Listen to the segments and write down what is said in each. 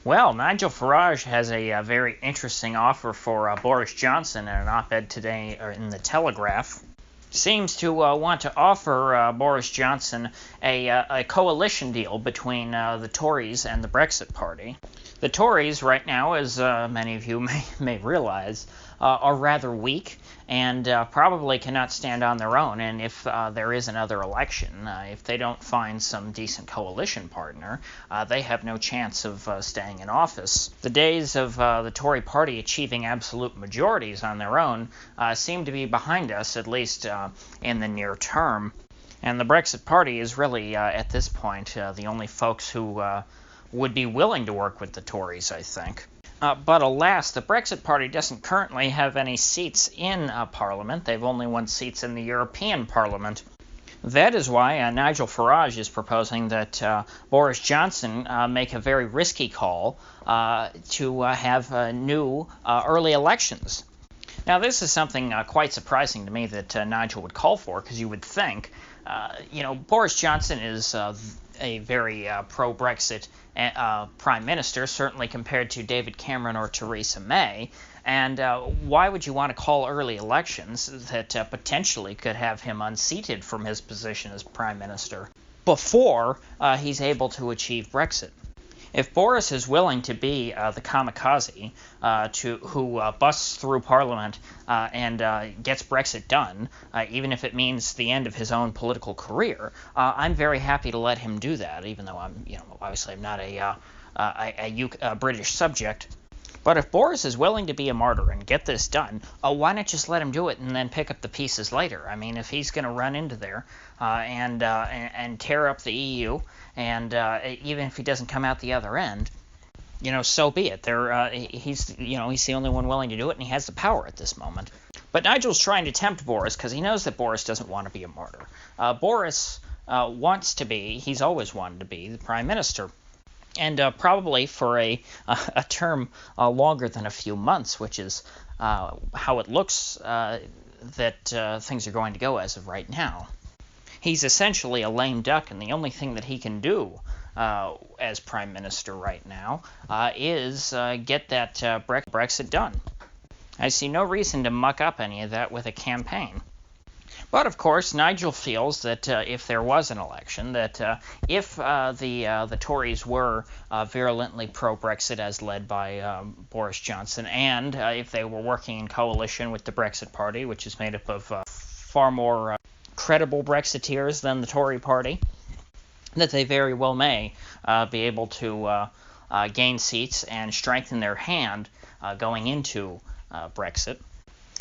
Well, Nigel Farage has a very interesting offer for Boris Johnson in an op-ed today in the Telegraph. Seems to want to offer Boris Johnson a coalition deal between the Tories and the Brexit Party. The Tories right now, as many of you may realize, are rather weak and probably cannot stand on their own. And if there is another election, if they don't find some decent coalition partner, they have no chance of staying in office. The days of the Tory party achieving absolute majorities on their own seem to be behind us, at least in the near term. And the Brexit Party is really, at this point, the only folks who would be willing to work with the Tories, I think. But alas, the Brexit Party doesn't currently have any seats in Parliament. They've only won seats in the European Parliament. That is why Nigel Farage is proposing that Boris Johnson make a very risky call to have new early elections. Now, this is something quite surprising to me that Nigel would call for, because you would think, Boris Johnson is a very pro-Brexit prime minister, certainly compared to David Cameron or Theresa May. And why would you want to call early elections that potentially could have him unseated from his position as prime minister before he's able to achieve Brexit? If Boris is willing to be the kamikaze who busts through Parliament and gets Brexit done, even if it means the end of his own political career, I'm very happy to let him do that. Even though obviously I'm not a British subject. But if Boris is willing to be a martyr and get this done, why not just let him do it and then pick up the pieces later? I mean, if he's going to run into there and tear up the EU, and even if he doesn't come out the other end, so be it. He's the only one willing to do it, and he has the power at this moment. But Nigel's trying to tempt Boris because he knows that Boris doesn't want to be a martyr. Boris wants to be, he's always wanted to be, the prime minister. And probably for a term longer than a few months, which is how it looks that things are going to go as of right now. He's essentially a lame duck, and the only thing that he can do as prime minister right now is get that Brexit done. I see no reason to muck up any of that with a campaign. But, of course, Nigel feels that if there was an election, that if the Tories were virulently pro-Brexit as led by Boris Johnson, and if they were working in coalition with the Brexit Party, which is made up of far more credible Brexiteers than the Tory party, that they very well may be able to gain seats and strengthen their hand going into Brexit.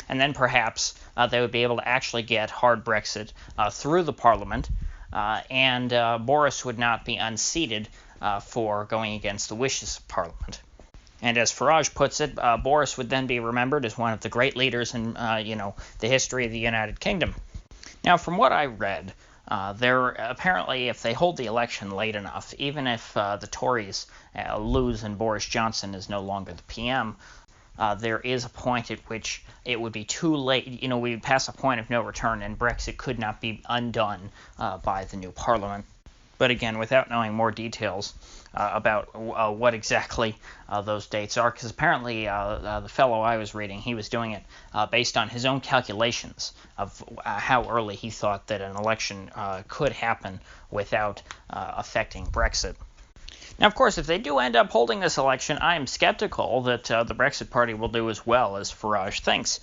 And then perhaps they would be able to actually get hard Brexit through the Parliament, and Boris would not be unseated for going against the wishes of Parliament. And as Farage puts it, Boris would then be remembered as one of the great leaders in the history of the United Kingdom. Now, from what I read, apparently, if they hold the election late enough, even if the Tories lose and Boris Johnson is no longer the PM, there is a point at which it would be too late. We would pass a point of no return, and Brexit could not be undone by the new Parliament. But again, without knowing more details about what exactly those dates are, because apparently the fellow I was reading, he was doing it based on his own calculations of how early he thought that an election could happen without affecting Brexit. Now, of course, if they do end up holding this election, I am skeptical that the Brexit Party will do as well as Farage thinks,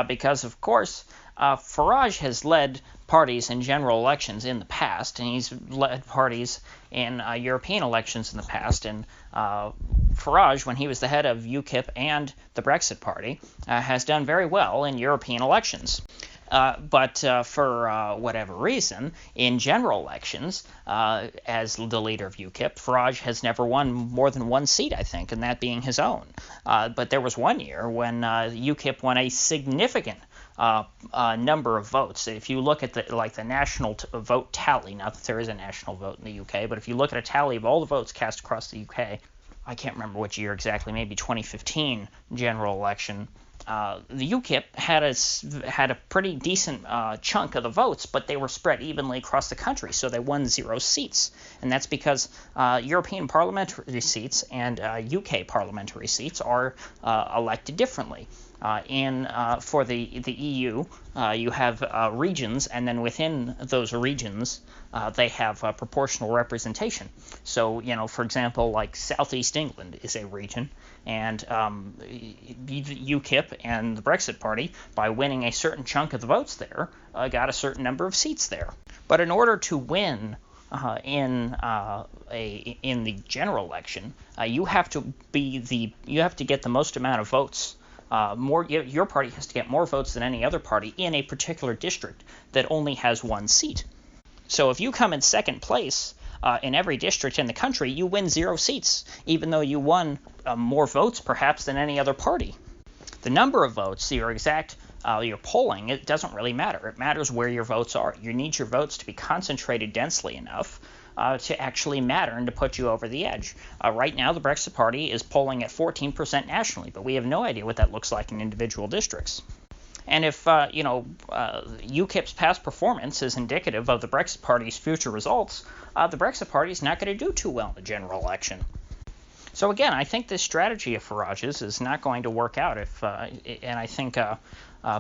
because, of course, Farage has led parties in general elections in the past, and he's led parties in European elections in the past, and Farage, when he was the head of UKIP and the Brexit Party, has done very well in European elections. But for whatever reason, in general elections, as the leader of UKIP, Farage has never won more than one seat, I think, and that being his own. But there was one year when UKIP won a significant number of votes. If you look at the national vote tally, not that there is a national vote in the UK, but if you look at a tally of all the votes cast across the UK, I can't remember which year exactly, maybe 2015 general election, the UKIP had a pretty decent chunk of the votes, but they were spread evenly across the country, so they won 0 seats. And that's because European parliamentary seats and UK parliamentary seats are elected differently. For the EU, you have regions, and then within those regions, they have proportional representation. So, for example, like Southeast England is a region, and UKIP and the Brexit Party, by winning a certain chunk of the votes there, got a certain number of seats there. But in order to win in the general election, you have to get the most amount of votes. Your party has to get more votes than any other party in a particular district that only has 1 seat. So if you come in second place in every district in the country, you win 0 seats, even though you won more votes perhaps than any other party. The number of votes, your polling, it doesn't really matter. It matters where your votes are. You need your votes to be concentrated densely enough to actually matter and to put you over the edge. Right now, the Brexit Party is polling at 14% nationally, but we have no idea what that looks like in individual districts. And if UKIP's past performance is indicative of the Brexit Party's future results, the Brexit Party is not going to do too well in the general election. So again, I think this strategy of Farage's is not going to work out. And I think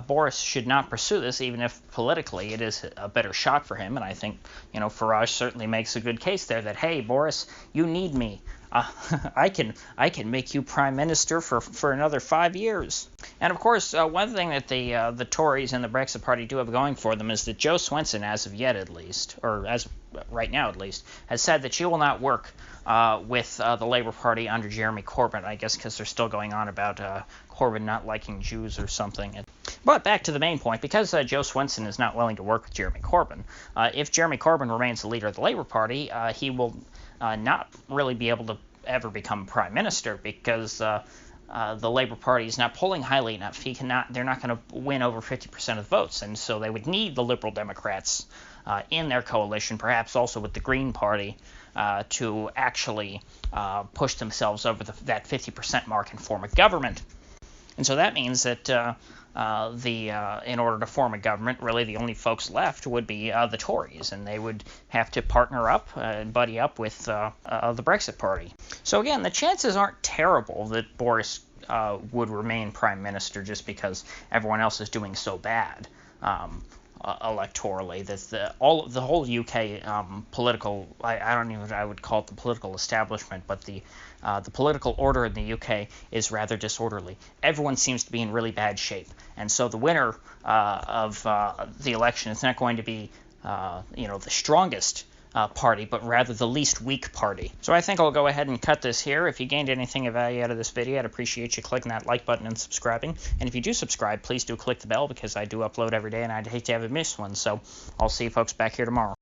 Boris should not pursue this, even if politically it is a better shot for him. And I think Farage certainly makes a good case there that, hey, Boris, you need me. I can make you prime minister for another 5 years. And of course, one thing that the Tories and the Brexit Party do have going for them is that Jo Swinson, as of yet at least, or as right now at least, has said that she will not work with the Labour Party under Jeremy Corbyn. I guess because they're still going on about Corbyn not liking Jews or something. But back to the main point, because Jo Swinson is not willing to work with Jeremy Corbyn, if Jeremy Corbyn remains the leader of the Labour Party, he will not really be able to ever become prime minister because the Labour Party is not polling highly enough. They're not going to win over 50% of the votes, and so they would need the Liberal Democrats in their coalition, perhaps also with the Green Party, to actually push themselves over that 50% mark and form a government. And so that means that in order to form a government, really the only folks left would be the Tories, and they would have to partner up and buddy up with the Brexit Party. So again, the chances aren't terrible that Boris would remain prime minister just because everyone else is doing so bad electorally. That the whole UK political, I would call it the political establishment, but the political order in the UK is rather disorderly. Everyone seems to be in really bad shape, and so the winner of the election is not going to be the strongest party, but rather the least weak party. So I think I'll go ahead and cut this here. If you gained anything of value out of this video, I'd appreciate you clicking that like button and subscribing. And if you do subscribe, please do click the bell because I do upload every day and I'd hate to have it miss one. So I'll see you folks back here tomorrow.